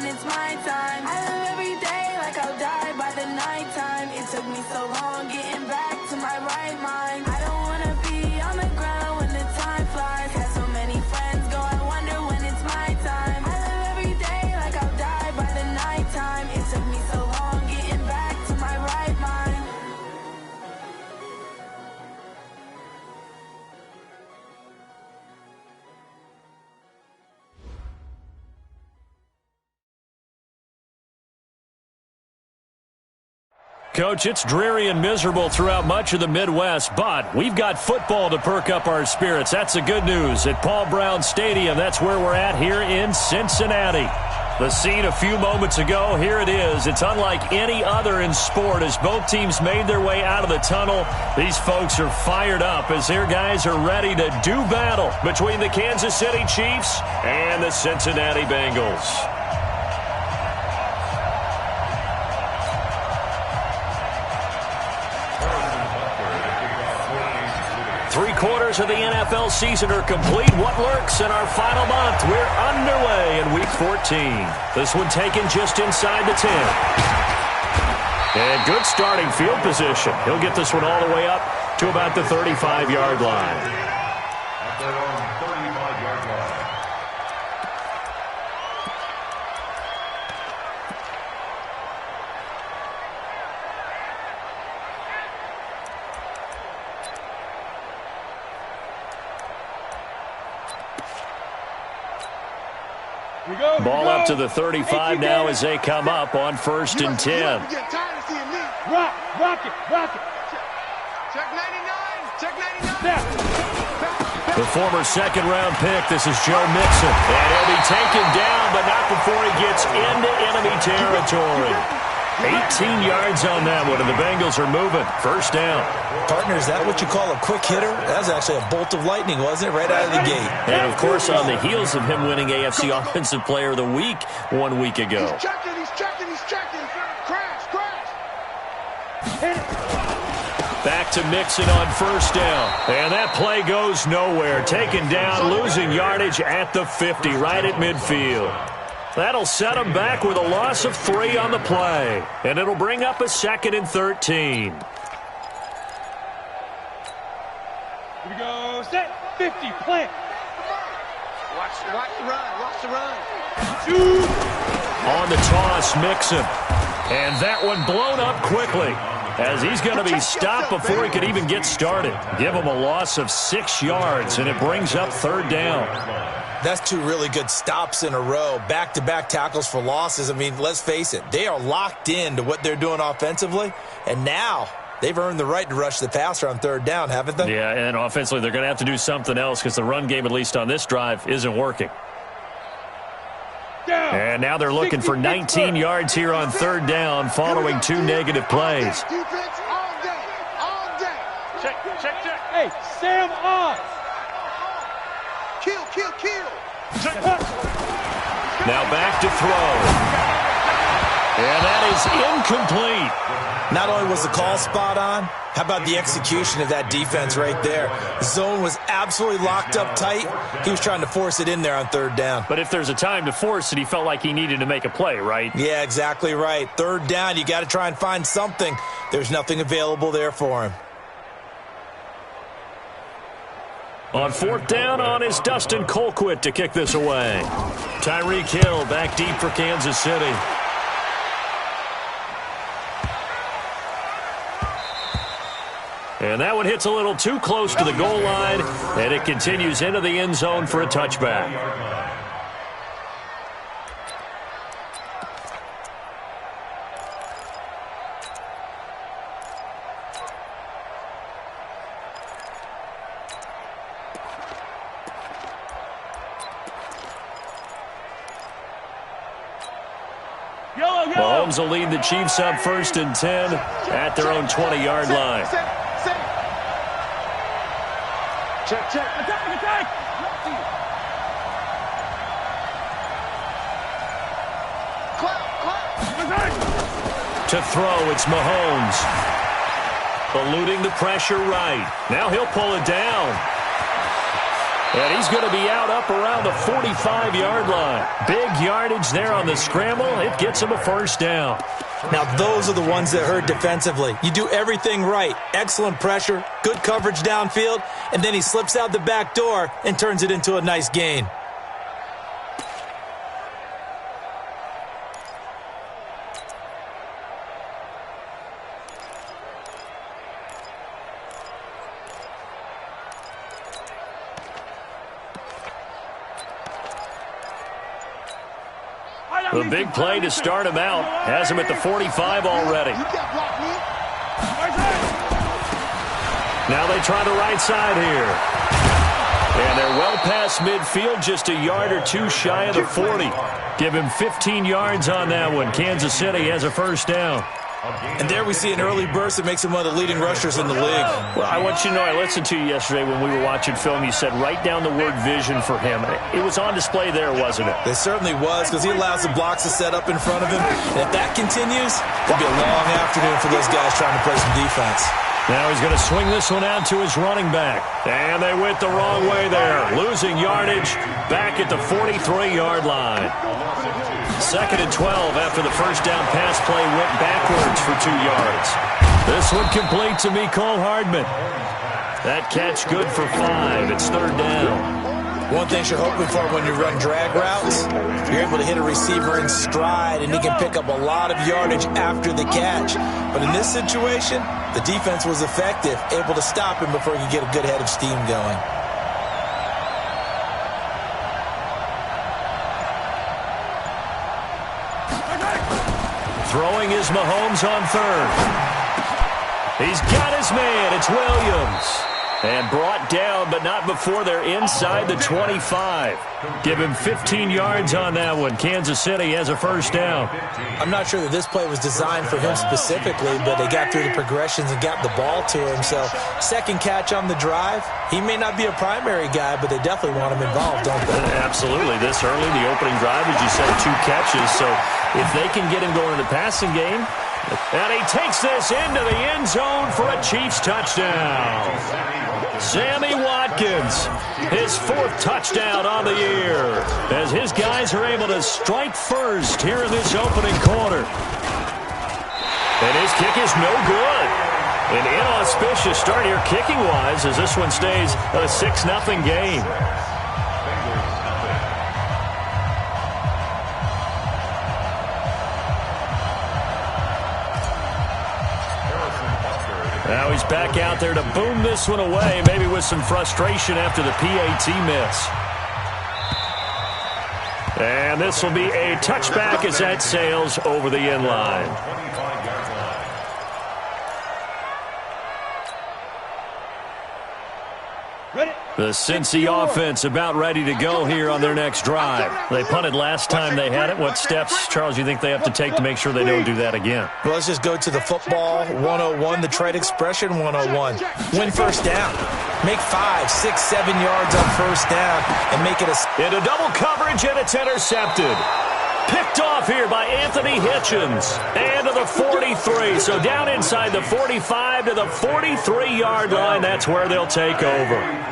when it's my time. I live every day like I'll die by the nighttime. It took me so long getting back to my right mind. I don't wanna be on the ground when the time flies. Had so many friends go, I wonder when it's my time. I live every day like I'll die by the nighttime. It took me so long getting back to my right mind. Coach, it's dreary and miserable throughout much of the Midwest, but we've got football to perk up our spirits. That's the good news. At Paul Brown Stadium, that's where we're at here in Cincinnati. The scene a few moments ago, here it is. It's unlike any other in sport as both teams made their way out of the tunnel. These folks are fired up as their guys are ready to do battle between the Kansas City Chiefs and the Cincinnati Bengals. 3/4 of the NFL season are complete. What lurks in our final month? We're underway in Week 14. This one taken just inside the 10. And good starting field position. He'll get this one all the way up to about the 35-yard line. Ball up to the 35 now as they come up on 1st and 10. Rock it. Check 99. Check 99. The former second-round pick, this is Joe Mixon. And he'll be taken down, but not before he gets into enemy territory. 18 yards on that one, and the Bengals are moving. 1st down. Partner, is that what you call a quick hitter? That was actually a bolt of lightning, wasn't it? Right out of the gate. And, of course, on the heels of him winning AFC Offensive Player of the Week 1 week ago. He's checking. Crash. Back to Mixon on 1st down. And that play goes nowhere. Taken down, losing yardage at the 50, right at midfield. That'll set him back with a loss of 3 on the play. And it'll bring up a 2nd and 13. Here we go. Set. 50. Plant. Watch the run. On the toss, Mixon. And that one blown up quickly as he's going to be stopped before he could even get started. Give him a loss of 6 yards, and it brings up 3rd down. That's 2 really good stops in a row. Back-to-back tackles for losses. I mean, let's face it. They are locked into what they're doing offensively, and now they've earned the right to rush the passer on 3rd down, haven't they? Yeah, and offensively they're going to have to do something else because the run game, at least on this drive, isn't working. And now they're looking for 19 yards here on 3rd down following 2 negative plays. Defense all day. Check. Hey, Sam on. Kill. Now back to throw. And that is incomplete. Not only was the call spot on, how about the execution of that defense right there? The zone was absolutely locked up tight. He was trying to force it in there on 3rd down. But if there's a time to force it, he felt like he needed to make a play, right? Yeah, exactly right. 3rd down, you got to try and find something. There's nothing available there for him. On 4th down on is Dustin Colquitt to kick this away. Tyreek Hill back deep for Kansas City. And that one hits a little too close to the goal line, and it continues into the end zone for a touchback. Mahomes will lead the Chiefs up 1st and 10 at their own 20-yard line. Check. Attack. To throw, it's Mahomes. Eluding the pressure right. Now he'll pull it down. And he's going to be out up around the 45-yard line. Big yardage there on the scramble. It gets him a first down. Now, those are the ones that hurt defensively. You do everything right. Excellent pressure, good coverage downfield, and then he slips out the back door and turns it into a nice gain. The big play to start him out has him at the 45 already. Now they try the right side here. And they're well past midfield, just a yard or two shy of the 40. Give him 15 yards on that one. Kansas City has a first down. And there we see an early burst that makes him one of the leading rushers in the league. Well, I want you to know, I listened to you yesterday when we were watching film. You said write down the word vision for him. It was on display there, wasn't it? It certainly was, because he allows the blocks to set up in front of him. And if that continues, it'll be a long afternoon for those guys trying to play some defense. Now he's going to swing this one out to his running back. And they went the wrong way there. Losing yardage back at the 43-yard line. 2nd and 12 after the first down pass play went backwards for 2 yards. This one complete to Mecole Hardman. That catch good for 5. It's 3rd down. One thing you're hoping for when you run drag routes, you're able to hit a receiver in stride, and he can pick up a lot of yardage after the catch. But in this situation, the defense was effective, able to stop him before he could get a good head of steam going. Throwing is Mahomes on 3rd. He's got his man. It's Williams. And brought down, but not before they're inside the 25. Give him 15 yards on that one. Kansas City has a first down. I'm not sure that this play was designed for him specifically, but they got through the progressions and got the ball to him. So, second catch on the drive. He may not be a primary guy, but they definitely want him involved, don't they? Absolutely. This early, the opening drive, as you said, 2 catches. So, if they can get him going in the passing game, and he takes this into the end zone for a Chiefs touchdown. Sammy Watkins, his 4th touchdown on the year, as his guys are able to strike first here in this opening quarter. And his kick is no good. An inauspicious start here kicking-wise as this one stays a 6-0 game. Now he's back out there to boom this one away, maybe with some frustration after the PAT miss. And this will be a touchback as that sails over the end line. The Cincy offense about ready to go here on their next drive. They punted last time they had it. What steps, Charles, you think they have to take to make sure they don't do that again? Well, let's just go to the football 101, the trade expression 101. Win first down. Make 5, 6, 7 yards on first down and make it into double coverage, and it's intercepted. Picked off here by Anthony Hitchens. And to the 43. So down inside the 45 to the 43-yard line. That's where they'll take over.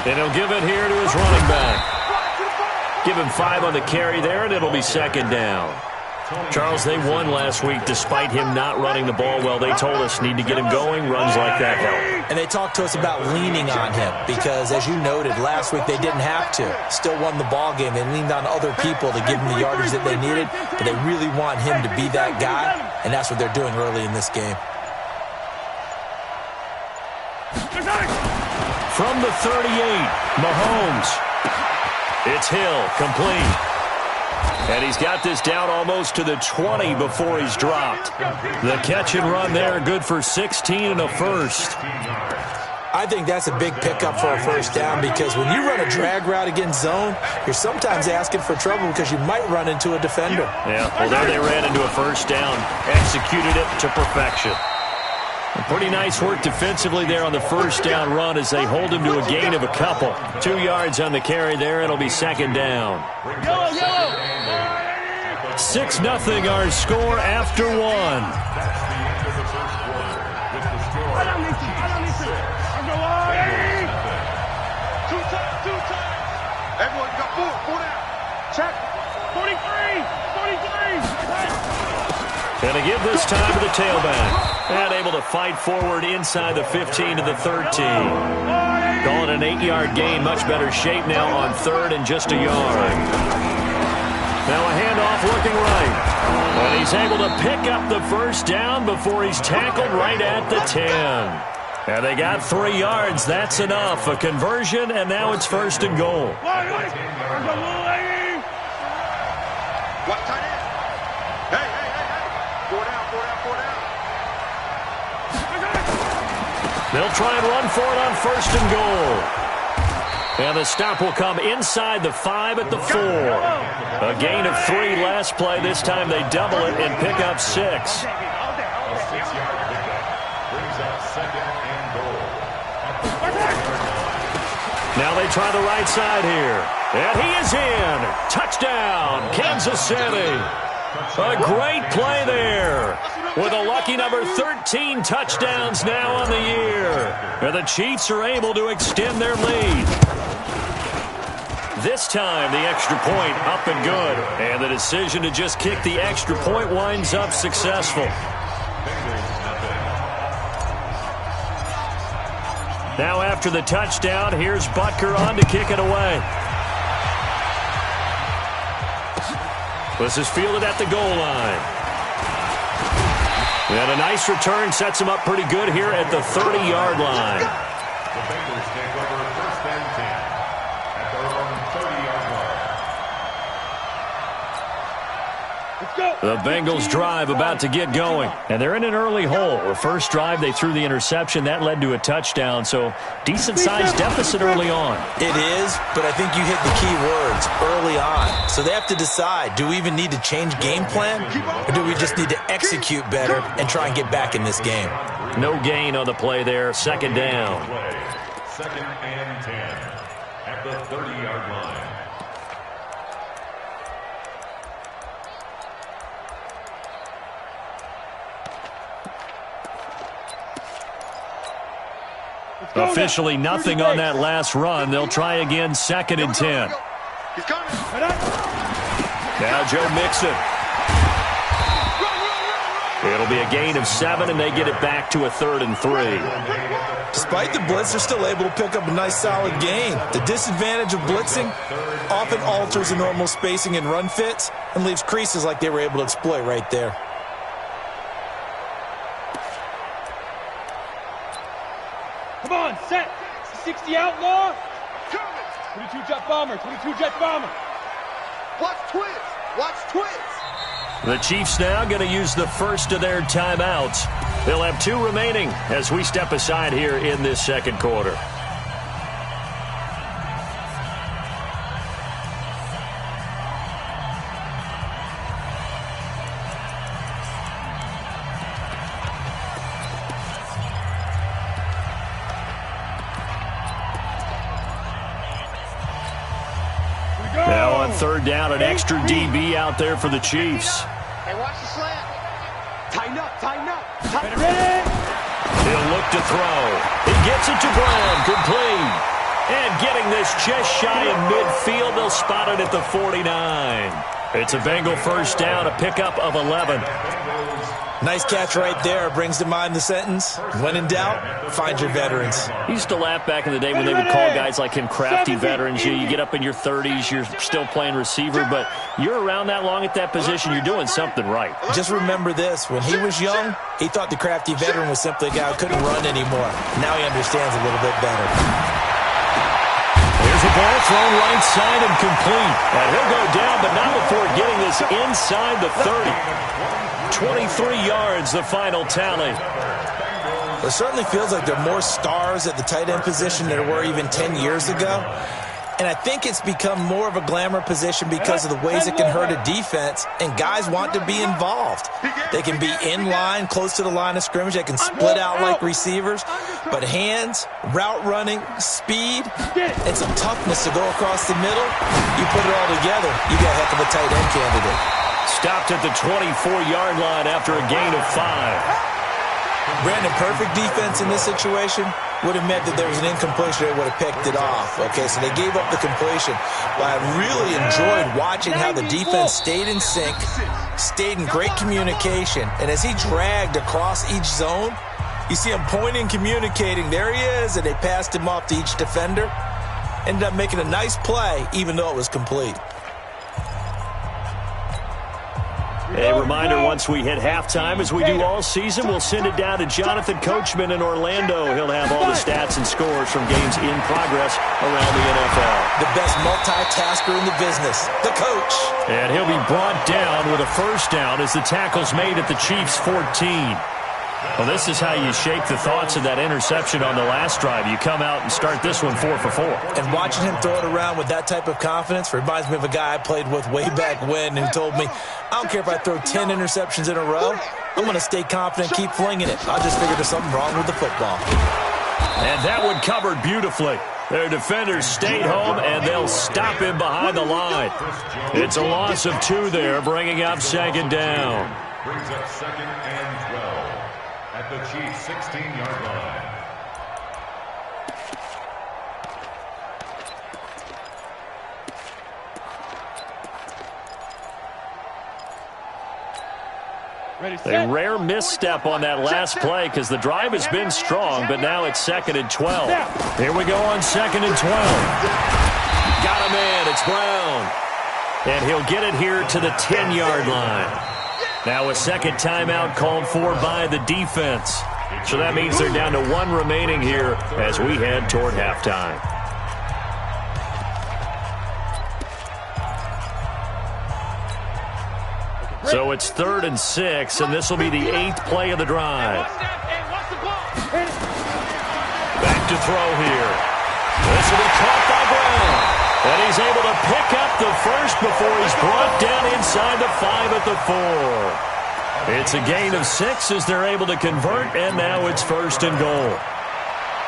And he'll give it here to his running back. Give him 5 on the carry there, and it'll be 2nd down. Charles, they won last week despite him not running the ball well. They told us need to get him going. Runs like that help. And they talked to us about leaning on him because, as you noted, last week they didn't have to. Still won the ball game. They leaned on other people to give them the yardage that they needed, but they really want him to be that guy, and that's what they're doing early in this game. From the 38, Mahomes. It's Hill, complete. And he's got this down almost to the 20 before he's dropped. The catch and run there, good for 16 and a first. I think that's a big pickup for a first down because when you run a drag route against zone, you're sometimes asking for trouble because you might run into a defender. Yeah, well, there they ran into a first down, executed it to perfection. Pretty nice work defensively there on the first down run as they hold him to a gain of a couple. 2 yards on the carry there. It'll be 2nd down. 2 6-0 our score after one. Everyone got four down. Check. 43. And to give this time to the tailback. And able to fight forward inside the 15 to the 13. Call it an 8-yard gain. Much better shape now on third and just a yard. Now a handoff looking right. And he's able to pick up the first down before he's tackled right at the 10. And they got 3 yards. That's enough. A conversion, and now it's first and goal. What tight end? Hey. 4 down. They'll try and run for it on first and goal. And the stop will come inside the 5 at the 4. A gain of 3 last play. This time they double it and pick up 6. A 6-yard pickup brings up second and goal. Now they try the right side here. And he is in. Touchdown, Kansas City. A great play there. With a lucky number 13 touchdowns now on the year. And the Chiefs are able to extend their lead. This time, the extra point up and good. And the decision to just kick the extra point winds up successful. Now after the touchdown, here's Butker on to kick it away. This is fielded at the goal line. And a nice return sets him up pretty good here at the 30-yard line. The Bengals take over first and 10 at their own 30-yard line. The Bengals drive about to get going. And they're in an early hole. The first drive, they threw the interception. That led to a touchdown. So decent-sized deficit early on. It is, but I think you hit the key words, early on. So they have to decide, do we even need to change game plan? Or do we just need to execute better and try and get back in this game? No gain on the play there. Second down. Second and 10 at the 30-yard line. Officially nothing on that last run. They'll try again, second and 10. He's coming. Now Joe Mixon. It'll be a gain of 7, and they get it back to a 3rd and 3. Despite the blitz, they're still able to pick up a nice, solid gain. The disadvantage of blitzing often alters the normal spacing and run fits and leaves creases like they were able to exploit right there. Come on, set. 60 outlaw. 22 jet bomber. Watch twist. The Chiefs now going to use the first of their timeouts. They'll have 2 remaining as we step aside here in this second quarter. Now on third down, an extra DB out there for the Chiefs. Hey, watch the slant. Tighten up. He'll look to throw. He gets it to Brown, complete. And getting this just shy of midfield, they'll spot it at the 49. It's a Bengal first down, a pickup of 11. Nice catch right there. Brings to mind the sentence, when in doubt, find your veterans. I used to laugh back in the day when they would call guys like him crafty veterans. You get up in your 30s, you're still playing receiver, but you're around that long at that position, you're doing something right. Just remember this, when he was young, he thought the crafty veteran was simply a guy who couldn't run anymore. Now he understands a little bit better. There's a ball thrown right side and complete. And he'll go down, but not before getting this inside the 30. 23 yards, the final tally. It certainly feels like there are more stars at the tight end position than there were even 10 years ago. And I think it's become more of a glamour position because of the ways it can hurt a defense, and guys want to be involved. They can be in line, close to the line of scrimmage. They can split out like receivers. But hands, route running, speed, and some toughness to go across the middle, you put it all together, you got a heck of a tight end candidate. stopped at the 24-yard line after a gain of 5. Brandon, perfect defense in this situation would have meant that there was an incompletion. They would have picked it off. Okay, so they gave up the completion. But I really enjoyed watching how the defense stayed in sync, stayed in great communication, and as he dragged across each zone, you see him pointing, communicating. There he is, and they passed him off to each defender. Ended up making a nice play, even though it was complete. A reminder, once we hit halftime, as we do all season, we'll send it down to Jonathan Coachman in Orlando. He'll have all the stats and scores from games in progress around the NFL. The best multitasker in the business, the coach. And he'll be brought down with a first down as the tackle's made at the Chiefs' 14. Well, this is how you shake the thoughts of that interception on the last drive. You come out and start this one 4 for 4. And watching him throw it around with that type of confidence reminds me of a guy I played with way back when who told me, I don't care if I throw 10 interceptions in a row. I'm going to stay confident, keep flinging it. I just figured there's something wrong with the football. And that one covered beautifully. Their defenders stayed home, and they'll stop him behind the line. It's a loss of 2 there, bringing up second down. Brings up second and 12 at the Chiefs' 16-yard line. A rare misstep on that last play because the drive has been strong, but now it's second and 12. Here we go on second and 12. Got a man. It's Brown. And he'll get it here to the 10-yard line. Now a second timeout called for by the defense. So that means they're down to 1 remaining here as we head toward halftime. So it's 3rd and 6, and this will be the 8th play of the drive. Back to throw here. This will be caught by Brown. And he's able to pick up the first before he's brought down inside the 5 at the 4. It's a gain of 6 as they're able to convert, and now it's 1st and goal.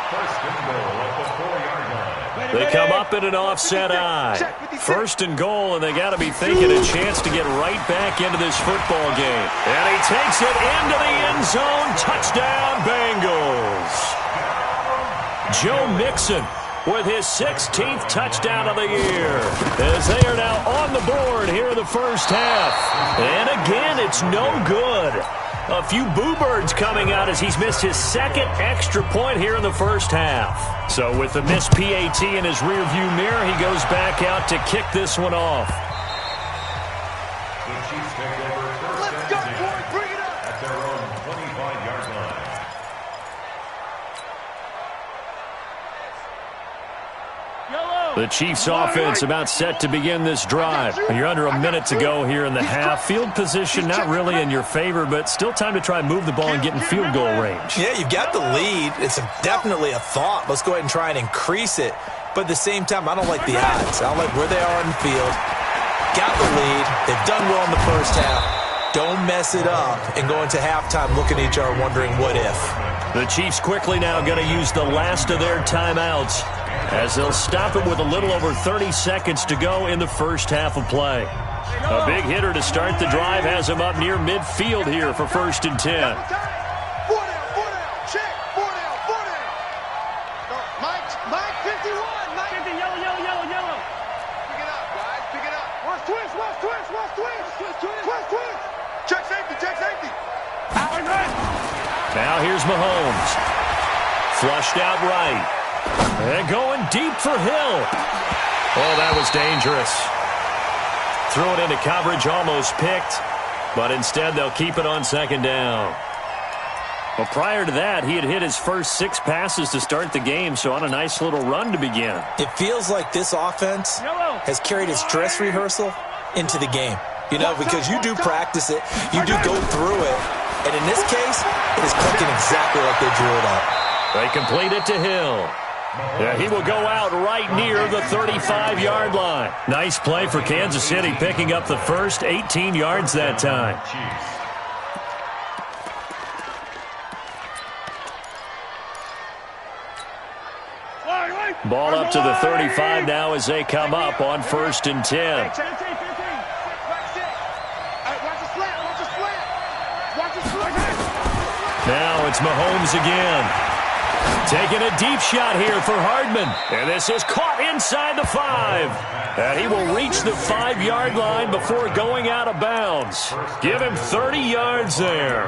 First and goal at the 4-yard line. They come up in an offset eye. 1st and goal, and they got to be thinking a chance to get right back into this football game. And he takes it into the end zone. Touchdown, Bengals. Joe Mixon with his 16th touchdown of the year, as they are now on the board here in the first half. And again, it's no good. A few boo birds coming out as he's missed his 2nd extra point here in the first half. So with the missed PAT in his rearview mirror, he goes back out to kick this one off. The Chiefs take over first and 10 at their own 25-yard line. The Chiefs offense about set to begin this drive. You're under a minute to go here in the half. Field position not really in your favor, but still time to try and move the ball and get in field goal range. Yeah, you've got the lead. It's definitely a thought. Let's go ahead and try and increase it. But at the same time, I don't like the odds. I don't like where they are in the field. Got the lead. They've done well in the first half. Don't mess it up and go into halftime looking at each other wondering what if. The Chiefs quickly now going to use the last of their timeouts, as they'll stop it with a little over 30 seconds to go in the first half of play. A big hitter to start the drive has him up near midfield here for 1st and 10. 4 down, check, 4 down. Mike, 51, Mike. 50, yellow. Pick it up, guys, pick it up. Watch twist. Check safety. Now here's Mahomes. Flushed out right. And going deep for Hill. Oh, that was dangerous. Threw it into coverage, almost picked. But instead, they'll keep it on 2nd down. Well, prior to that, he had hit his first 6 passes to start the game, so on a nice little run to begin. It feels like this offense has carried its dress rehearsal into the game. You know, because you do practice it, you do go through it, and in this case, it is clicking exactly like they drew it up. They complete it to Hill. Yeah, he will go out right near the 35-yard line. Nice play for Kansas City, picking up the first 18 yards that time. Ball up to the 35 now as they come up on 1st and 10. Now it's Mahomes again. Taking a deep shot here for Hardman. And this is caught inside the 5. And he will reach the 5-yard line before going out of bounds. Give him 30 yards there.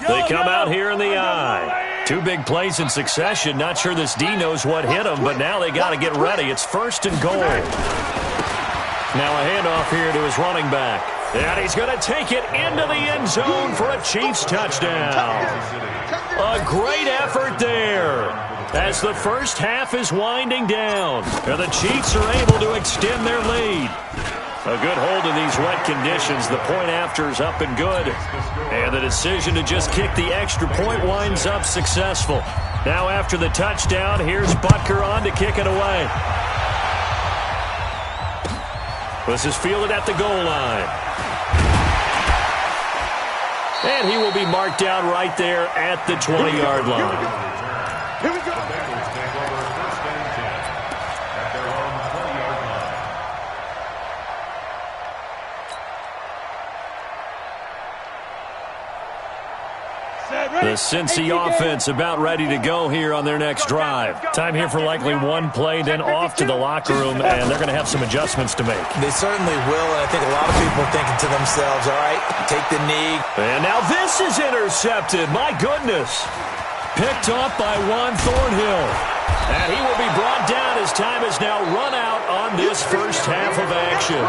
They come out here in the I. 2 big plays in succession. Not sure this D knows what hit him, but now they got to get ready. It's 1st and goal. Now a handoff here to his running back. And he's going to take it into the end zone for a Chiefs touchdown. A great effort there as the first half is winding down. And the Chiefs are able to extend their lead. A good hold in these wet conditions. The point after is up and good. And the decision to just kick the extra point winds up successful. Now after the touchdown, here's Butker on to kick it away. This is fielded at the goal line. And he will be marked down right there at the 20-yard line. Here we go. The Bengals take over 1st and 10 at their own 20-yard line. The Cincy offense about ready to go here on their next drive. Time here for likely one play, then off to the locker room, and they're going to have some adjustments to make. They certainly will, and I think a lot of people are thinking to themselves, all right, take the knee. And now this is intercepted. My goodness. Picked off by Juan Thornhill. And he will be brought down as time has now run out on this first half of action.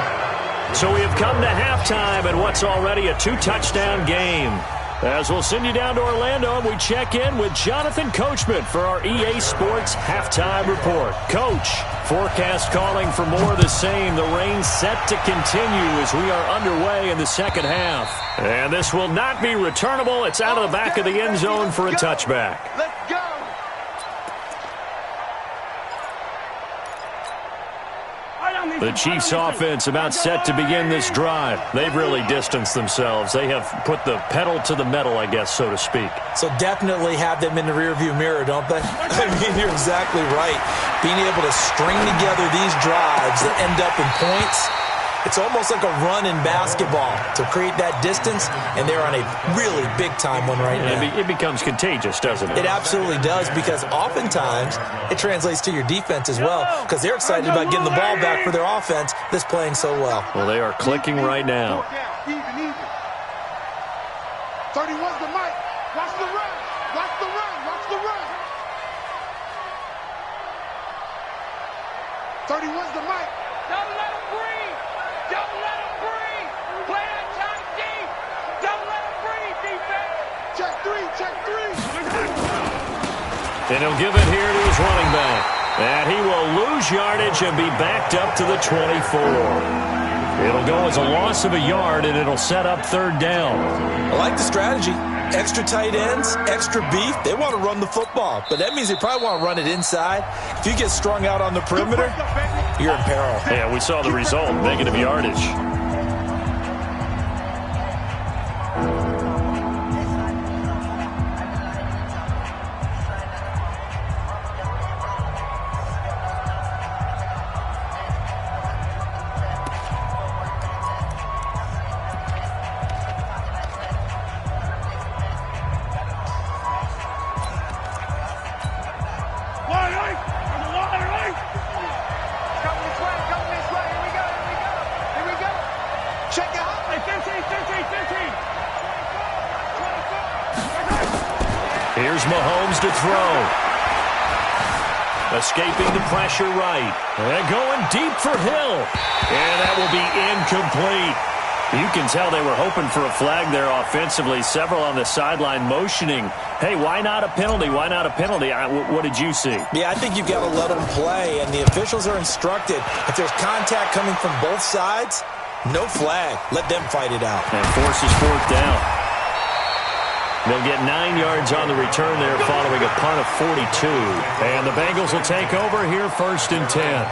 So we have come to halftime in what's already a 2-touchdown game. As we'll send you down to Orlando, and we check in with Jonathan Coachman for our EA Sports Halftime Report. Coach, forecast calling for more of the same. The rain set to continue as we are underway in the second half. And this will not be returnable. It's out of the back of the end zone for a touchback. Let's go. The Chiefs offense about set to begin this drive. They've really distanced themselves. They have put the pedal to the metal, I guess, so to speak. So definitely have them in the rearview mirror, don't they? I mean, you're exactly right. Being able to string together these drives that end up in points, it's almost like a run in basketball to create that distance, and they're on a really big-time one right now. It becomes contagious, doesn't it? It absolutely does, because oftentimes it translates to your defense as well, because they're excited about getting the ball back for their offense that's playing so well. Well, they are clicking right now. Even. 31's the mic. Watch the run. Watch the run. Watch the run. 31's the mic. Don't let him breathe. Don't let him breathe. Play that time deep. Don't let him breathe, defense. Check 3. Check 3. And he'll give it here to his running back. And he will lose yardage and be backed up to the 24. It'll go as a loss of a yard, and it'll set up 3rd down. I like the strategy. Extra tight ends, extra beef. They want to run the football, but that means they probably want to run it inside. If you get strung out on the perimeter, you're in peril. Yeah, we saw the result, negative yardage. Here's Mahomes to throw. Escaping the pressure right. And going deep for Hill. And that will be incomplete. You can tell they were hoping for a flag there offensively. Several on the sideline motioning. Hey, why not a penalty? Why not a penalty? What did you see? Yeah, I think you've got to let them play, and the officials are instructed. If there's contact coming from both sides, no flag. Let them fight it out. And forces 4th down. They'll get 9 yards on the return there following a punt of 42. And the Bengals will take over here 1st and 10.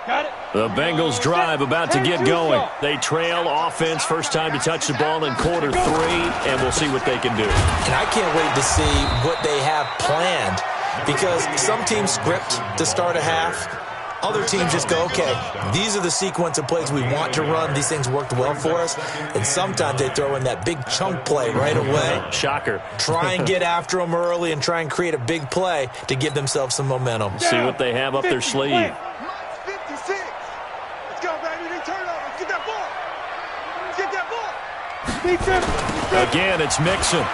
Got it. The Bengals drive about to get going. They trail offense, first time to touch the ball in quarter 3, and we'll see what they can do. And I can't wait to see what they have planned, because some teams script to start a half. Other teams just go, okay, these are the sequence of plays we want to run. These things worked well for us. And sometimes they throw in that big chunk play right away. Shocker. Try and get after them early and try and create a big play to give themselves some momentum. See what they have up their sleeve. 56. Let's go, baby. They turn over. Let's get that ball. Let's get that ball. Again, it's Mixon.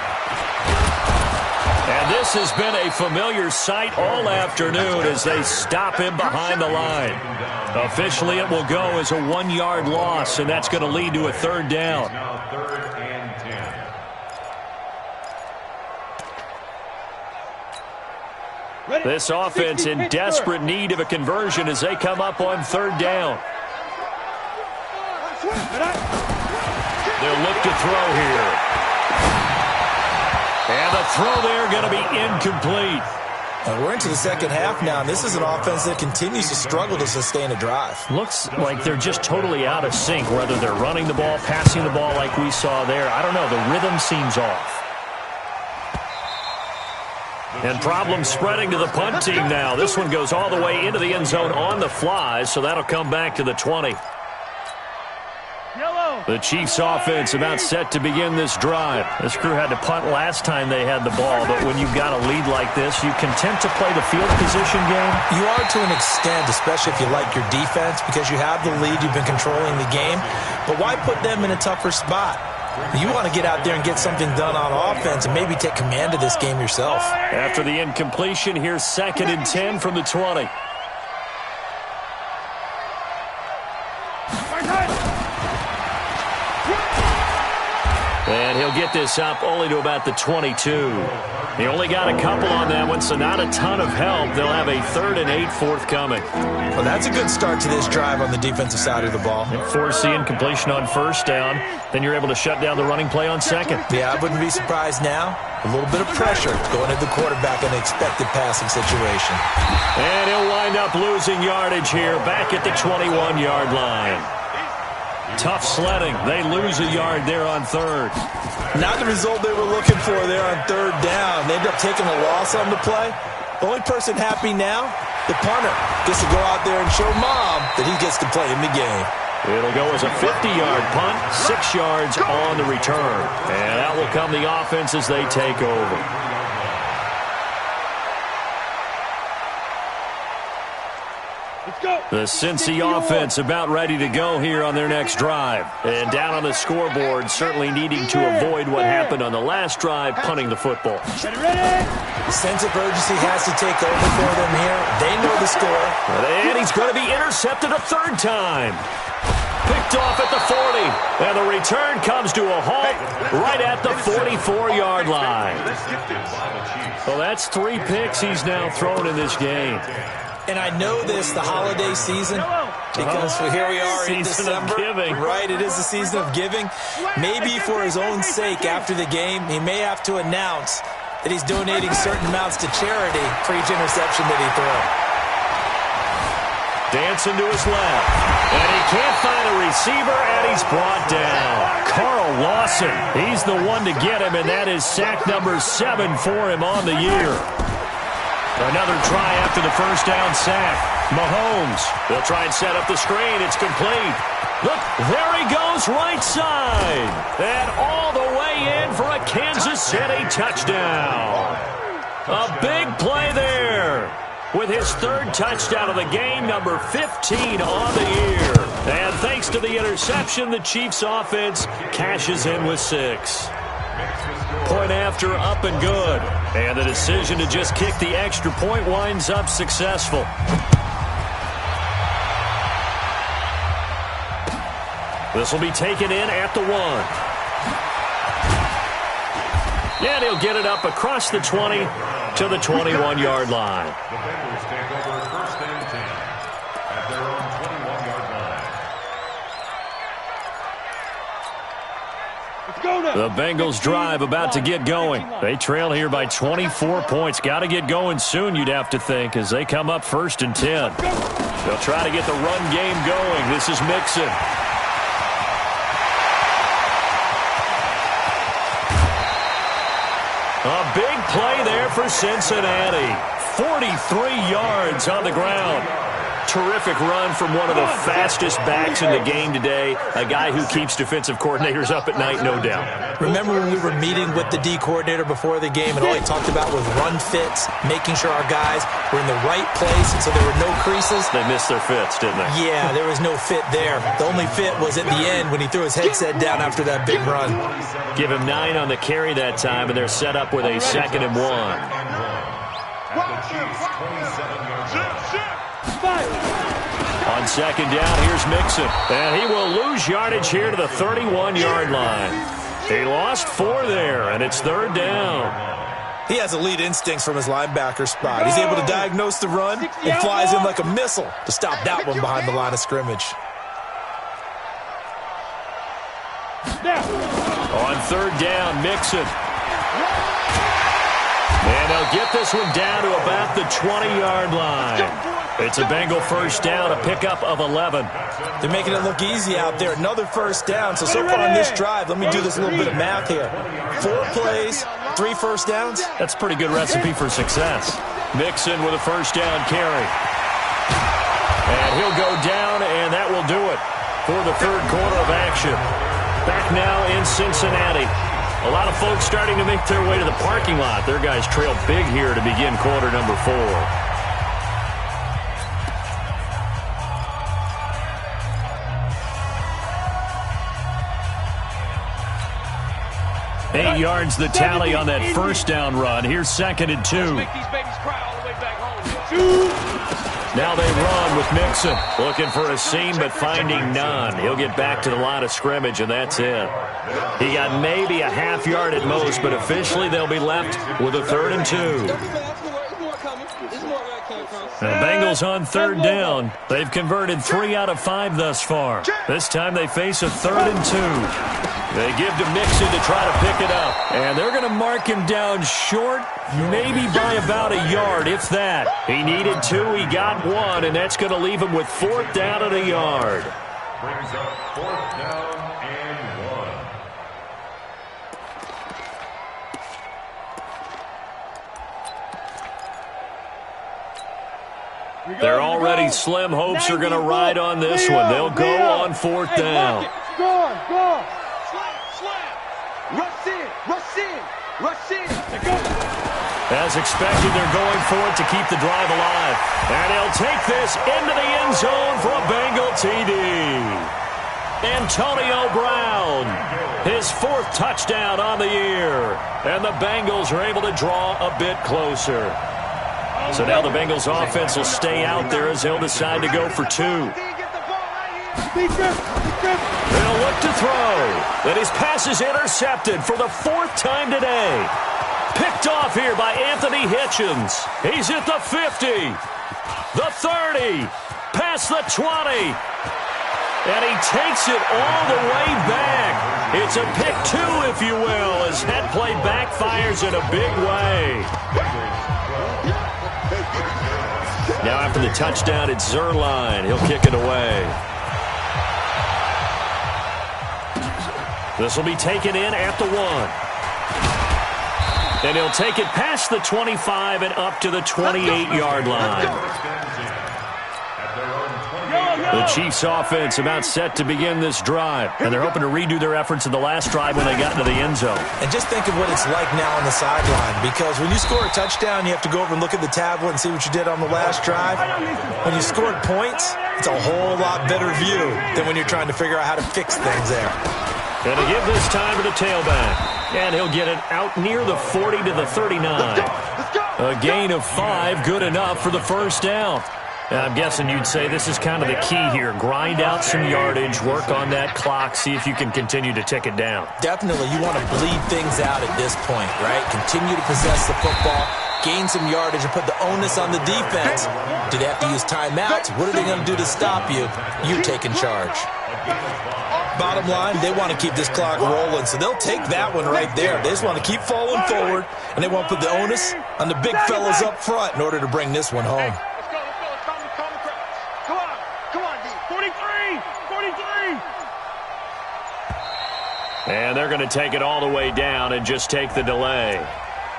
And this has been a familiar sight all afternoon as they stop him behind the line. Officially, it will go as a 1-yard loss, and that's going to lead to a 3rd down. Now 3rd and 10. This offense in desperate need of a conversion as they come up on 3rd down. They'll look to throw here. And the throw there going to be incomplete. We're into the second half now, and this is an offense that continues to struggle to sustain a drive. Looks like they're just totally out of sync, whether they're running the ball, passing the ball like we saw there. I don't know. The rhythm seems off. And problems spreading to the punt team now. This one goes all the way into the end zone on the fly, so that'll come back to the 20. The Chiefs offense about set to begin this drive. This crew had to punt last time they had the ball, but when you've got a lead like this, you content to play the field position game? You are to an extent, especially if you like your defense, because you have the lead, you've been controlling the game. But why put them in a tougher spot? You want to get out there and get something done on offense and maybe take command of this game yourself. After the incompletion, here's 2nd and 10 from the 20. And he'll get this up only to about the 22. He only got a couple on that one, so not a ton of help. They'll have a 3rd and 8 forthcoming. Well, that's a good start to this drive on the defensive side of the ball. Force the incompletion on 1st down. Then you're able to shut down the running play on 2nd. Yeah, I wouldn't be surprised now. A little bit of pressure going at the quarterback in an expected passing situation. And he'll wind up losing yardage here back at the 21-yard line. Tough sledding. They lose a yard there on 3rd. Not the result they were looking for there on 3rd down. They ended up taking a loss on the play. The only person happy now, the punter, gets to go out there and show Mom that he gets to play in the game. It'll go as a 50-yard punt, 6 yards on the return. And that will come the offense as they take over. The Cincy offense about ready to go here on their next drive. And down on the scoreboard, certainly needing to avoid what happened on the last drive, punting the football. The sense of urgency has to take over for them here. They know the score. And he's going to be intercepted a 3rd time. Picked off at the 40. And the return comes to a halt right at the 44-yard line. Well, that's 3 picks he's now thrown in this game. And I know this, the holiday season, because here we are in December. Of giving. Right, it is the season of giving. Maybe for his own sake after the game, he may have to announce that he's donating certain amounts to charity for each interception that he throws. Dancing to his left. And he can't find a receiver, and he's brought down. Carl Lawson, he's the one to get him, and that is sack number 7 for him on the year. Another try after the 1st down sack. Mahomes, they'll try and set up the screen. It's complete. Look, there he goes right side. And all the way in for a Kansas City touchdown. A big play there with his 3rd touchdown of the game, number 15 on the year. And thanks to the interception, the Chiefs offense cashes in with 6. Point after, up and good. And the decision to just kick the extra point winds up successful. This will be taken in at the 1. And he'll get it up across the 20 to the 21-yard line. The Bengals take over 1st and 10 at their own 21-yard line. The Bengals drive about to get going. They trail here by 24 points. Got to get going soon, you'd have to think, as they come up 1st and 10. They'll try to get the run game going. This is Mixon. A big play there for Cincinnati. 43 yards on the ground. Terrific run from one of the fastest backs in the game today. A guy who keeps defensive coordinators up at night, no doubt. Remember when we were meeting with the D coordinator before the game and all he talked about was run fits, making sure our guys were in the right place so there were no creases? They missed their fits, didn't they? Yeah, there was no fit there. The only fit was at the end when he threw his headset down after that big run. Give him 9 on the carry that time, and they're set up with a 2nd and 1. On 2nd down, here's Mixon. And he will lose yardage here to the 31-yard line. He lost 4 there, and it's 3rd down. He has elite instincts from his linebacker spot. He's able to diagnose the run and flies in like a missile to stop that one behind the line of scrimmage. On 3rd down, Mixon. And they'll get this one down to about the 20-yard line. It's a Bengal first down, a pickup of 11. They're making it look easy out there. Another first down. So far on this drive, let me do this little bit of math here. 4 plays, 3 first downs. That's a pretty good recipe for success. Mixon with a first down carry. And he'll go down, and that will do it for the 3rd quarter of action. Back now in Cincinnati. A lot of folks starting to make their way to the parking lot. Their guys trail big here to begin quarter number 4. 8 yards the tally on that first down run. Here's 2nd and 2. Now they run with Mixon. Looking for a seam, but finding none. He'll get back to the line of scrimmage, and that's it. He got maybe a half yard at most, but officially they'll be left with a 3rd and 2. The Bengals on 3rd down. They've converted 3 out of 5 thus far. This time they face a 3rd and 2. They give to Mixon to try to pick it up. And they're going to mark him down short, maybe by about a yard, if that. He needed 2, he got 1, and that's going to leave him with 4th down and a yard. Brings up 4th down and 1. They're already slim hopes are going to ride on this one. They'll go on 4th down. Go. Rush in. As expected, they're going for it to keep the drive alive. And he'll take this into the end zone for a Bengal TD. Antonio Brown, his 4th touchdown on the year. And the Bengals are able to draw a bit closer. So now the Bengals offense will stay out there as they'll decide to go for 2. They'll look to throw. And his pass is intercepted for the 4th time today. Picked off here by Anthony Hitchens. He's at the 50, the 30, past the 20. And he takes it all the way back. It's a pick 2, if you will, as that play backfires in a big way. Now after the touchdown, it's Zerline. He'll kick it away. This will be taken in at the 1. And he'll take it past the 25 and up to the 28-yard line. The Chiefs offense about set to begin this drive. And they're hoping to redo their efforts in the last drive when they got into the end zone. And just think of what it's like now on the sideline. Because when you score a touchdown, you have to go over and look at the tablet and see what you did on the last drive. When you scored points, it's a whole lot better view than when you're trying to figure out how to fix things there. And to give this time to the tailback. And he'll get it out near the 40 to the 39. A gain of 5, good enough for the first down. And I'm guessing you'd say this is kind of the key here. Grind out some yardage, work on that clock, see if you can continue to tick it down. Definitely, you want to bleed things out at this point, right? Continue to possess the football, gain some yardage, and put the onus on the defense. Do they have to use timeouts? What are they going to do to stop you? You're taking charge. Bottom line, they want to keep this clock rolling, so they'll take that one right there. They just want to keep falling forward, and they want to put the onus on the big fellas up front in order to bring this one home. Let's go. Calm the crowd. Come on. And they're going to take it all the way down and just take the delay.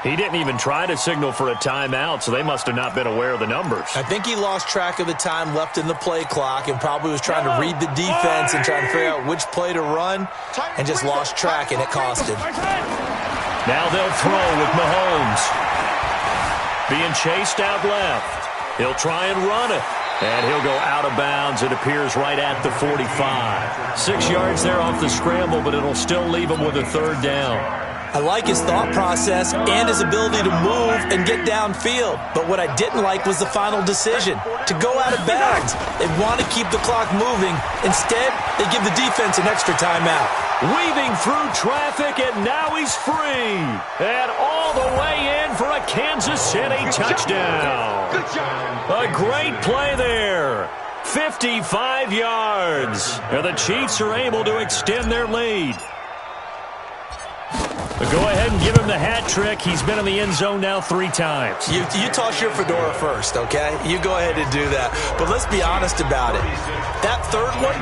He didn't even try to signal for a timeout, so they must have not been aware of the numbers. I think he lost track of the time left in the play clock and probably was trying to read the defense and trying to figure out which play to run and just lost track, and it cost him. Now they'll throw with Mahomes. Being chased out left. He'll try and run it. And he'll go out of bounds. It appears right at the 45. 6 yards there off the scramble, but it'll still leave him with a third down. I like his thought process and his ability to move and get downfield. But what I didn't like was the final decision, to go out of bounds. They want to keep the clock moving. Instead, they give the defense an extra timeout. Weaving through traffic, and now he's free. And all the way in for a Kansas City touchdown. Good job. A great play there. 55 yards. And the Chiefs are able to extend their lead. But go ahead and give him the hat trick. He's been in the end zone now 3 times. You toss your fedora first, okay? You go ahead and do that. But let's be honest about it. That third one,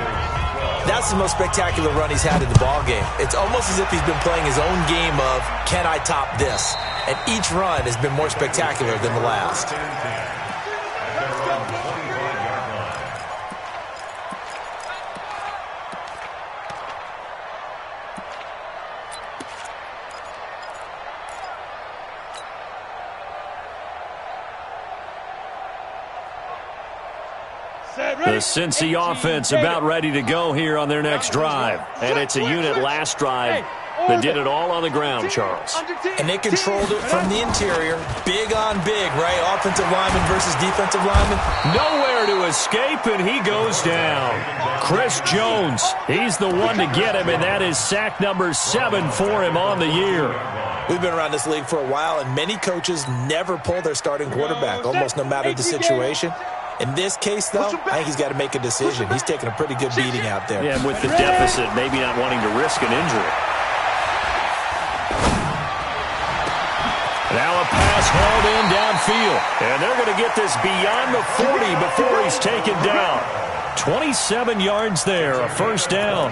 that's the most spectacular run he's had in the ballgame. It's almost as if he's been playing his own game of, can I top this? And each run has been more spectacular than the last. The Cincy offense about ready to go here on their next drive. And it's a unit last drive that did it all on the ground, Charles. And they controlled it from the interior. Big on big, right? Offensive lineman versus defensive lineman. Nowhere to escape, and he goes down. Chris Jones, he's the one to get him, and that is sack number 7 for him on the year. We've been around this league for a while, and many coaches never pull their starting quarterback, almost no matter the situation. In this case, though, I think he's got to make a decision. He's taking a pretty good beating out there. Yeah, and with the deficit, maybe not wanting to risk an injury. Now a pass hauled in downfield. And they're going to get this beyond the 40 before he's taken down. 27 yards there, a first down.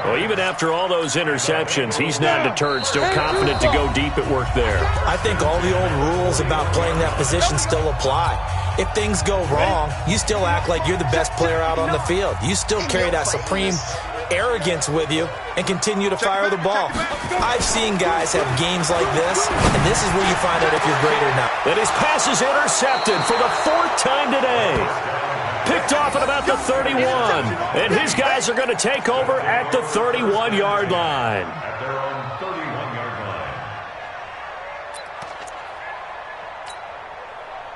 Well, even after all those interceptions, he's not deterred, still confident to go deep at work there. I think all the old rules about playing that position still apply. If things go wrong, you still act like you're the best player out on the field. You still carry that supreme arrogance with you and continue to fire the ball. I've seen guys have games like this, and this is where you find out if you're great or not. And his pass is intercepted for the 4th time today. Picked off at about the 31. And his guys are going to take over at the 31-yard line. At their own 31-yard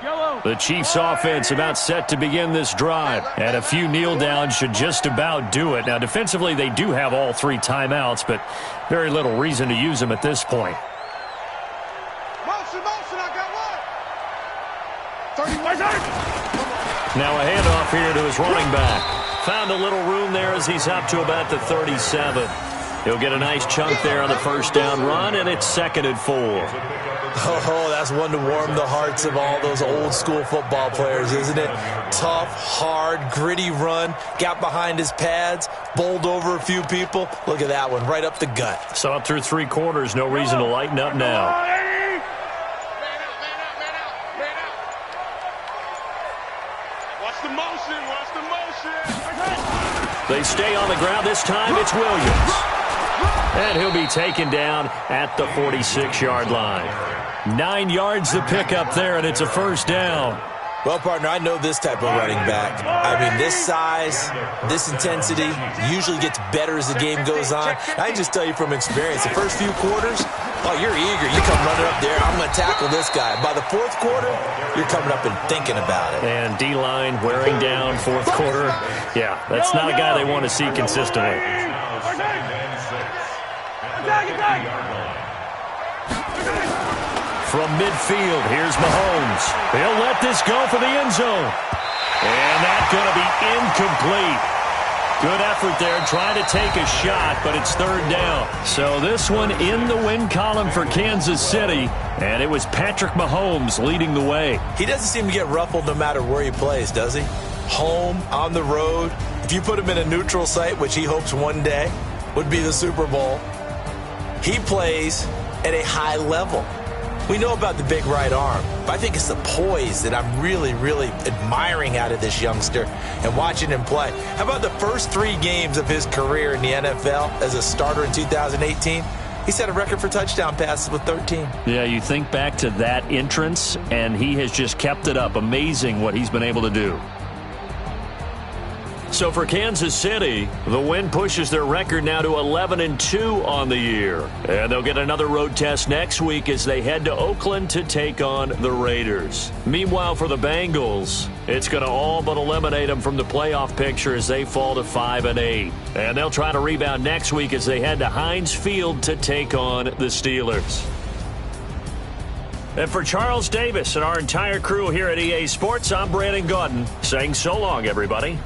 line. The Chiefs offense about set to begin this drive. And a few kneel downs should just about do it. Now, defensively, they do have all 3 timeouts, but very little reason to use them at this point. Motion, I got one. 31. Now a handoff here to his running back. Found a little room there as he's up to about the 37. He'll get a nice chunk there on the first down run, and it's 2nd and 4. Oh, that's one to warm the hearts of all those old school football players, isn't it? Tough, hard, gritty run. Got behind his pads, bowled over a few people. Look at that one, right up the gut. Saw it through 3 quarters. No reason to lighten up now. They stay on the ground. This time it's Williams. And he'll be taken down at the 46-yard line. 9 yards to pick up there, and it's a first down. Well, partner, I know this type of running back. I mean, this size, this intensity usually gets better as the game goes on. I can just tell you from experience, the first few quarters, oh, you're eager. You come running up there, I'm going to tackle this guy. By the 4th quarter, you're coming up and thinking about it. And D-line wearing down 4th quarter. Yeah, that's not a guy they want to see consistently. From midfield, here's Mahomes. He'll let this go for the end zone. And that's going to be incomplete. Good effort there, trying to take a shot, but it's 3rd down. So this one in the win column for Kansas City, and it was Patrick Mahomes leading the way. He doesn't seem to get ruffled no matter where he plays, does he? Home, on the road. If you put him in a neutral site, which he hopes one day, would be the Super Bowl. He plays at a high level. We know about the big right arm, but I think it's the poise that I'm really, really admiring out of this youngster and watching him play. How about the first 3 games of his career in the NFL as a starter in 2018? He set a record for touchdown passes with 13. Yeah, you think back to that entrance, and he has just kept it up. Amazing what he's been able to do. So for Kansas City, the win pushes their record now to 11-2 on the year. And they'll get another road test next week as they head to Oakland to take on the Raiders. Meanwhile, for the Bengals, it's going to all but eliminate them from the playoff picture as they fall to 5-8. And they'll try to rebound next week as they head to Heinz Field to take on the Steelers. And for Charles Davis and our entire crew here at EA Sports, I'm Brandon Gaudin saying so long, everybody.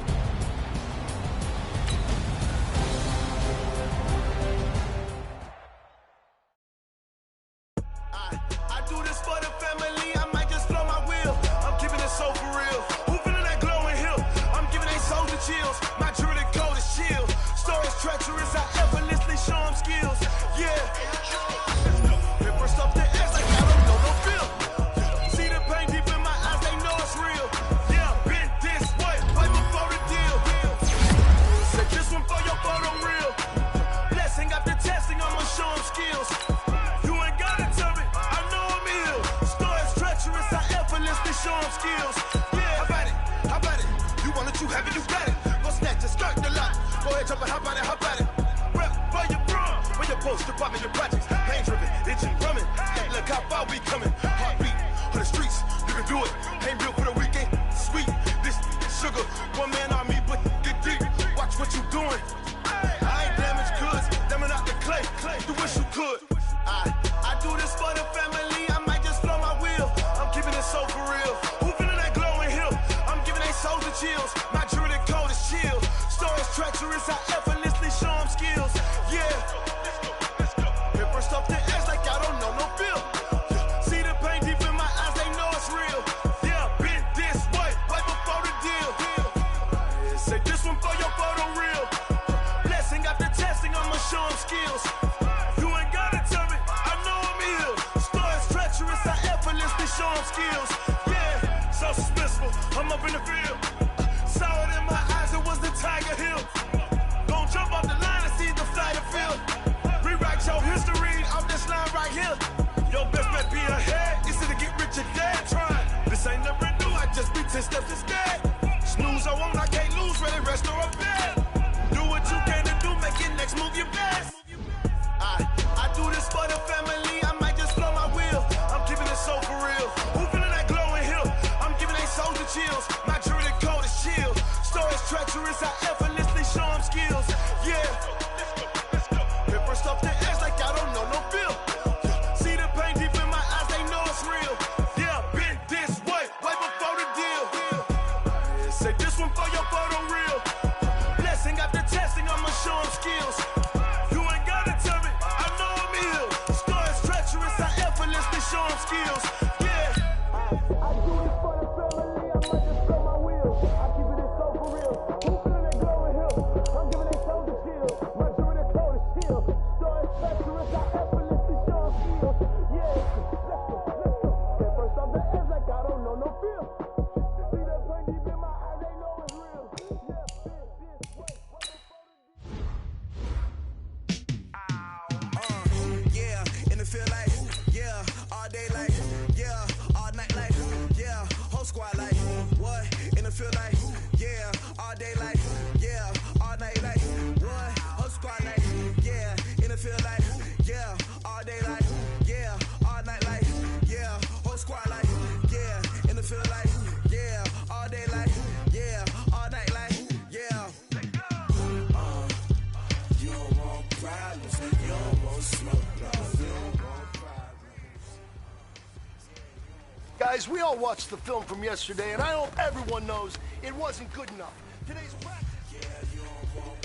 Guys, we all watched the film from yesterday, and I hope everyone knows it wasn't good enough. Today's practice.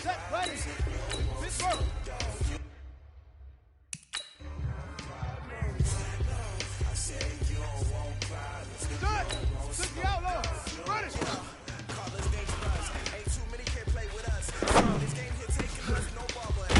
Set, ready. Pittsburgh. Good. Took the outlaw. Ready. Ain't too many can play with us. This game here taking us no ball, but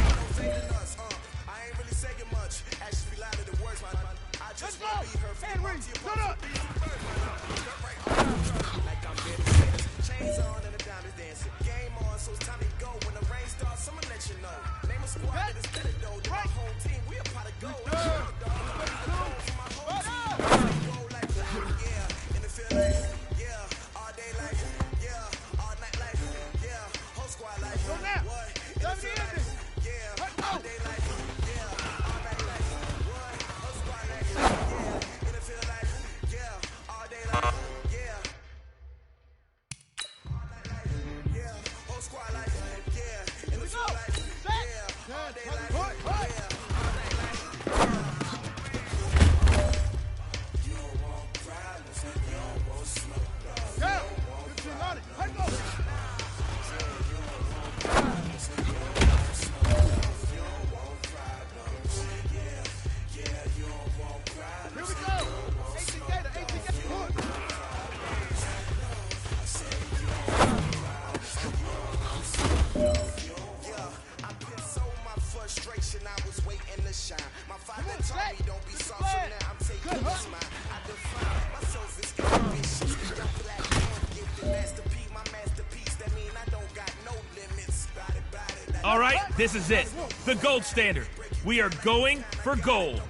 All right, this is it. The gold standard. We are going for gold.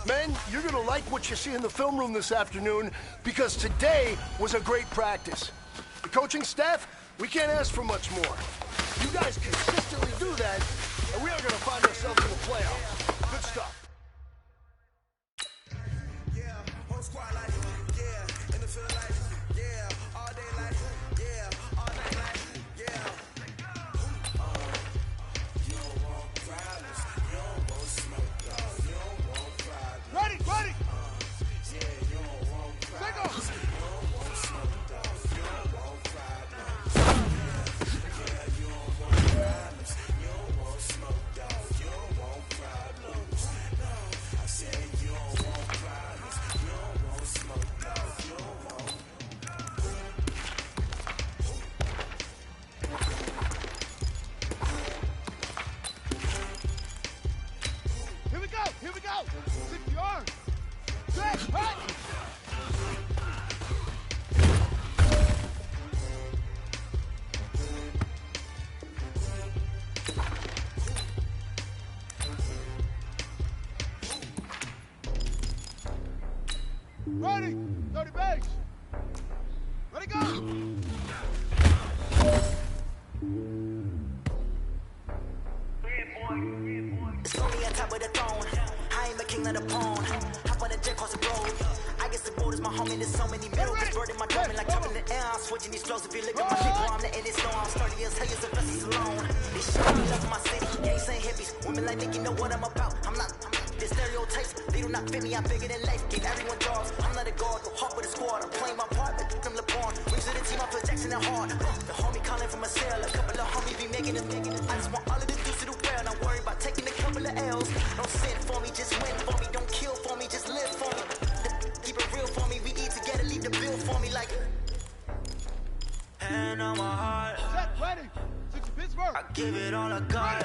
Men, you're gonna like what you see in the film room this afternoon because today was a great practice. The coaching staff, we can't ask for much more. You guys consistently do that, and we are gonna find ourselves in the playoffs. Good stuff. Here we go! 60 yards! Set, hut! Ready! 30 base! Ready, go! It's only on top of the throne. I ain't the king of the pawn. Hop on the jet, cross the road. I guess the road is my home and there's so many middle. This bird in my drum like top in the air. I'm switching these flows. If you look at my people, I'm the end. It's no, I'm sturdy as hell. It's the vessels alone. They show me love my city. Gangs and hippies. Women like Nicky know what I'm about. I'm not. The stereotypes, they do not fit me. I'm bigger than life. Give everyone jobs. I'm not a guard. Go hard with a squad. I'm playing my part, but them LeBron. Wings of the team, I feel Jackson and hard. The homie calling from a cell. A couple of homies be making it. I just want all of the dudes to do well. Not worry about taking a couple of L's. Don't sin for me, just win for me. Don't kill for me, just live for me. Keep it real for me. We eat together, leave the bill for me like. Hand on my heart. Set, ready! 60 Pittsburgh! I give it all I got.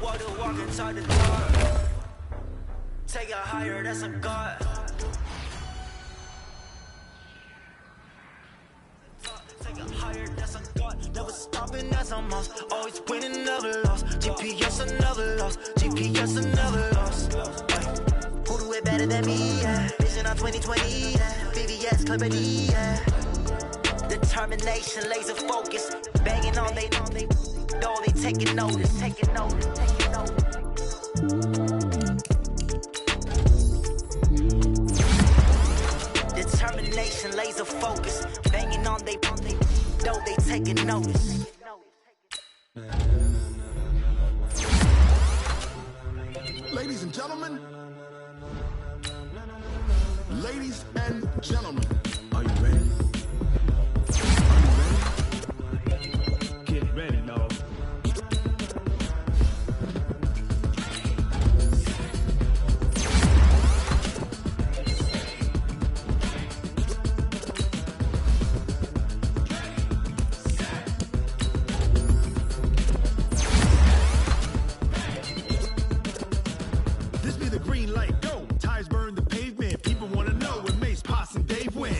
Walk the walk inside the door. Take it higher, that's a god. Take it higher, that's a god. Never stopping, that's a must. Always winning, never lost. GPS, another loss. GPS, another loss. Who do it better than me? Yeah. Vision on 2020. Yeah. VVS, Clippity. Yeah. Determination, laser focus. Banging on they know they taking notice. Taking notice, taking notice. Determination, laser focus, banging on they know they taking notice. Ladies and gentlemen, are you ready? Get ready, dog. This be the green light, go. Tires burn the pavement. People want to know when Mace, Poss, and Dave win.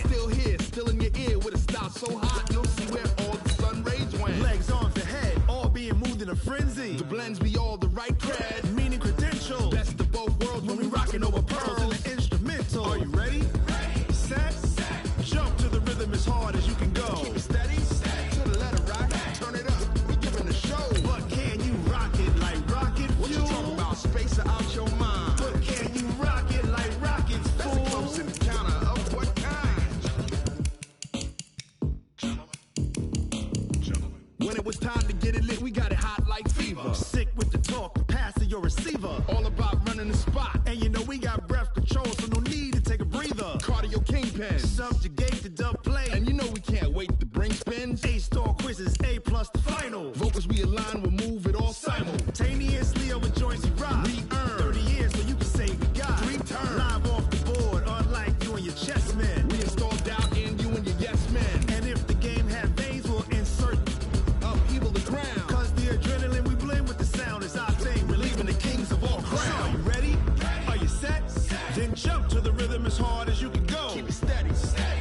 it was time to get it lit, we got it hot like fever. Sick with the talk, pass to your receiver. All about running the spot. And you know we got breath control, so no need to take a breather. Cardio kingpin, subjugate the dub play. And you know we can't wait to bring spins. A-star quizzes, A+ the final. Vocals we align, we'll move it all simultaneously over joints we rock. We earn 30 years so you can say we got 3 turns. Live off the board, unlike you and your chess men. We install doubt in you and your yes men. And if the game had veins, we'll insert upheaval the ground. Cause the adrenaline we blend with the sound is our thing, relieving the kings of all crowns. So are you ready? Are you set? Then jump to the rhythm as hard as you can go. Keep it steady,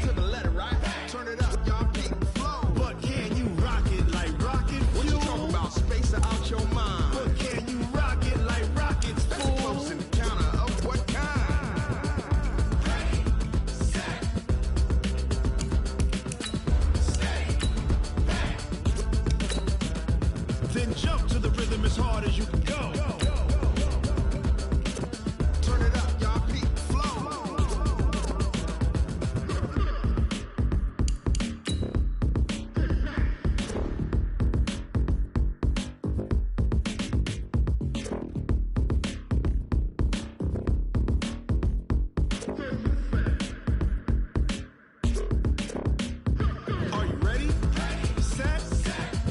to the letter, right? Turn it up, y'all keep the flow. But can you rock it like rocket fuel? What you talking about? Space out your mind. But can you rock it like rockets, fool? That's a close encounter of what kind? Ready, set, stay back. Then jump to the rhythm as hard as you can go. Turn it up, y'all keep the flow. Are you ready? Set,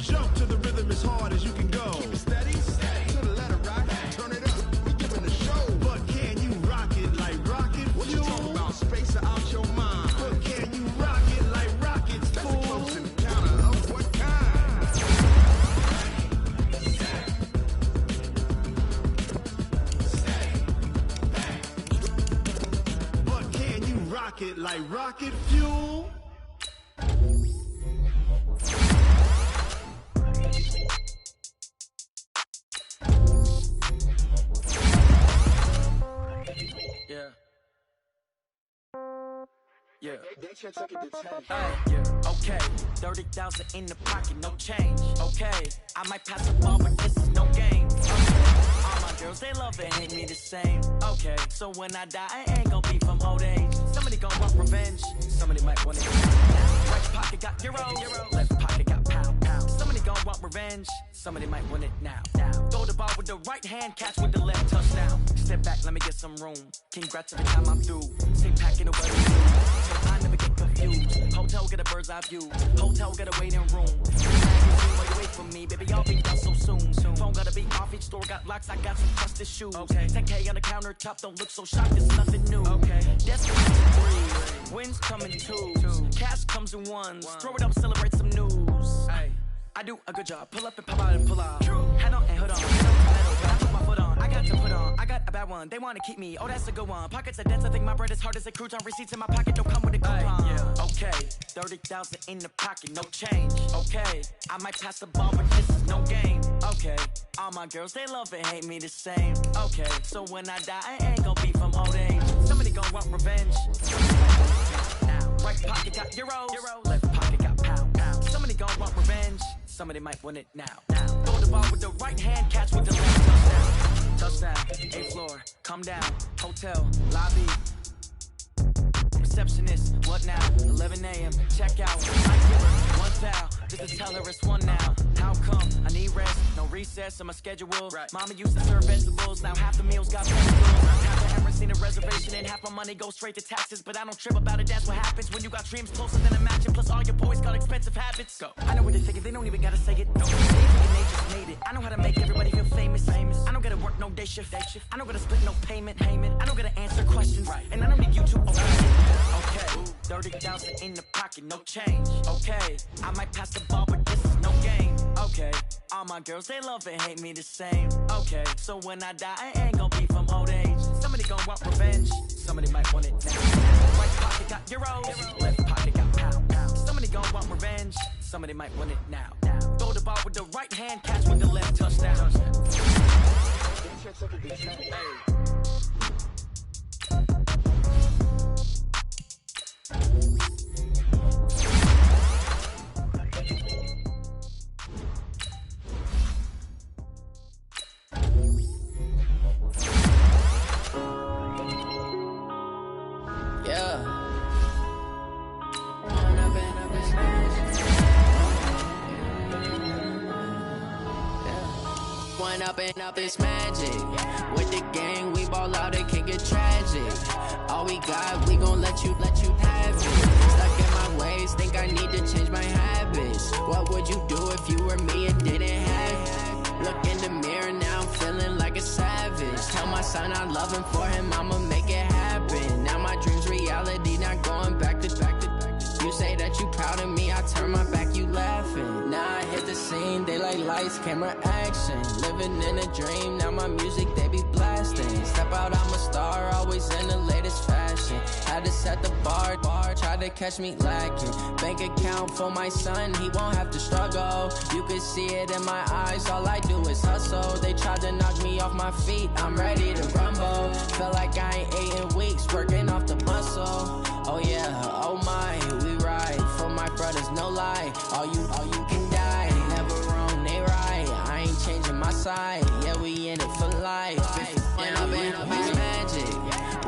jump to the rhythm as hard as you can go. Keep it steady, to the letter, right? Turn it up, we giving the show. But can you rock it like rocket fuel? What you talking about? Space out your mind. But can you rock it like rockets, fool? That's a close encounter of what kind? But can you rock it like rocket fuel? Yeah. Yeah. Yeah. Okay. 30,000 in the pocket, no change. Okay. I might pass the ball, but this is no game. Okay. All my girls, they love it, hate me the same. Okay. So when I die, I ain't gon' be from old age. Somebody gon' want revenge. Somebody might want it. Right pocket got euro. Left pocket got pound. Somebody gon' want revenge. Somebody might want it now. Throw the ball with the right hand, catch with the left, touchdown. Step back, let me get some room. Congrats every time I'm through. Stay packing the way you do. So I never get confused. Hotel get a bird's eye view. Hotel get a waiting room. While you wait for me, baby, I'll be done so soon. Phone gotta be off, each store got locks, I got some trusted shoes. Okay. 10K on the countertop, don't look so shocked, it's nothing new. Okay. Desperate to breathe. Wins come in twos. Cash comes in ones. Throw it up, celebrate some news. Ay. I do a good job. Pull up and pop out and pull out. Head on and hood on. But I put my foot on. I got to put on. I got a bad one. They want to keep me. Oh, that's a good one. Pockets are dense. I think my bread is hard as a crouton. Receipts in my pocket don't come with a coupon. Yeah. Okay. 30,000 in the pocket. No change. Okay. I might pass the ball, but this is no game. Okay. All my girls, they love it, hate me the same. Okay. So when I die, I ain't gon' be from old age. Somebody gon' want revenge. Right pocket got euro. Left pocket got pound. Somebody gon' want revenge. Somebody might want it now. Throw the ball with the right hand, catch with the left. Touchdown. 8th floor. Come down. Hotel. Lobby. Receptionist. What now? 11 a.m. Check out. I give her 1 foul. Just to tell her it's 1 now. How come? I need rest. No recess in my schedule. Right. Mama used to serve vegetables. Now half the meals got vegetables. Half the ever seen a reservation and half my money goes straight to taxes. But I don't trip about it. That's what happens when you got dreams closer than a match. And plus all your boys got expensive habits. Go. I know what they're thinking. They don't even gotta say it. No. They thinking they just made it. I know how to make everybody feel famous. I don't gotta work no day shift. I don't gotta split no payment. I don't gotta answer questions. Right. And I don't need you to okay. 30,000 in the pocket, no change. Okay. I might pass the ball, but this is no game. Okay. All my girls, they love it, hate me the same. Okay. So when I die, I ain't gon' be from old age. Somebody gon' want revenge. Somebody might want it now. Right pocket got euro. Left pocket got pound. Somebody gon' want revenge. Somebody might want it now. Throw the ball with the right hand, catch with the left, touchdown. Hey. Going up and up, it's magic. With the gang, we ball out, it can get tragic. All we got, we gon' let you have it. Stuck in my ways, think I need to change my habits. What would you do if you were me and didn't have it? Look in the mirror, now I'm feeling like a savage. Tell my son I love him, for him I'ma make it happen. Now my dream's reality, not going back to. You say that you proud of me, I turn my back, you laughing. Now I hit the scene, they like lights, camera, action. Living in a dream, now my music, they be blasting. Step out, I'm a star, always in the latest fashion. Had to set the bar, try to catch me lacking. Bank account for my son, he won't have to struggle. You can see it in my eyes, all I do is hustle. They tried to knock me off my feet, I'm ready to rumble. Feel like I ain't ate in weeks, working off the muscle. Oh yeah, oh my, we ride for my brothers, no lie. All you can die, never wrong, they right. I ain't changing my side, yeah, we in it for life. And I've been magic.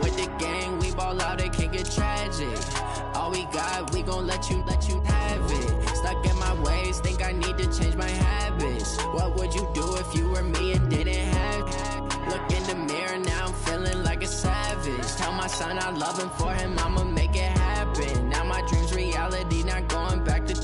With the gang, we ball out, it can get tragic. All we got, we gon' let you have it. Stuck in my ways, think I need to change my habits. What would you do if you were me and didn't have it? Look in the mirror, now I'm feeling like a savage. Tell my son I love him, for him I'ma make it happen. Now my dream's reality, not going back to.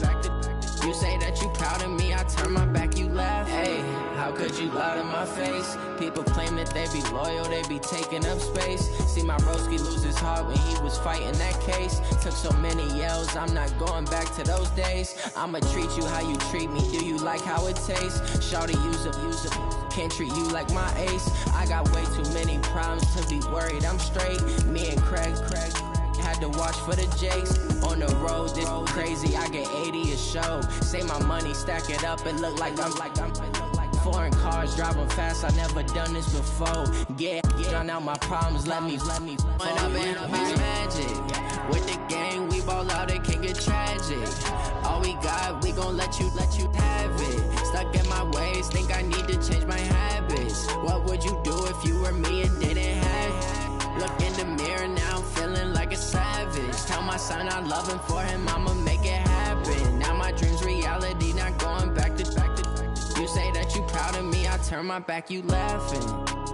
You say that you proud of me, I turn my back, you laugh. Hey, how could you lie to my face? People claim that they be loyal, they be taking up space. See my broski lose his heart when he was fighting that case. Took so many yells, I'm not going back to those days. I'ma treat you how you treat me, do you like how it tastes? Shawty, use up, can't treat you like my ace. I got way too many problems to be worried, I'm straight. Me and Craig had to watch for the Jakes. On the road, this crazy, I get 80 a show. Say my money, stack it up, it look like I'm foreign cars, driving fast, I never done this before. Get drown out my problems, let me When I've been magic. With the gang, we ball out, it can get tragic. All we got, we gon' let you have it. Stuck in my ways, think I need to change my habits. What would you do if you were me and didn't have it? Look in the mirror, now I'm feeling like a savage. Tell my son I love him, for him I'ma make it happen. Now my dream's reality, not going back to. You say that you proud of me, I turn my back, you laughing.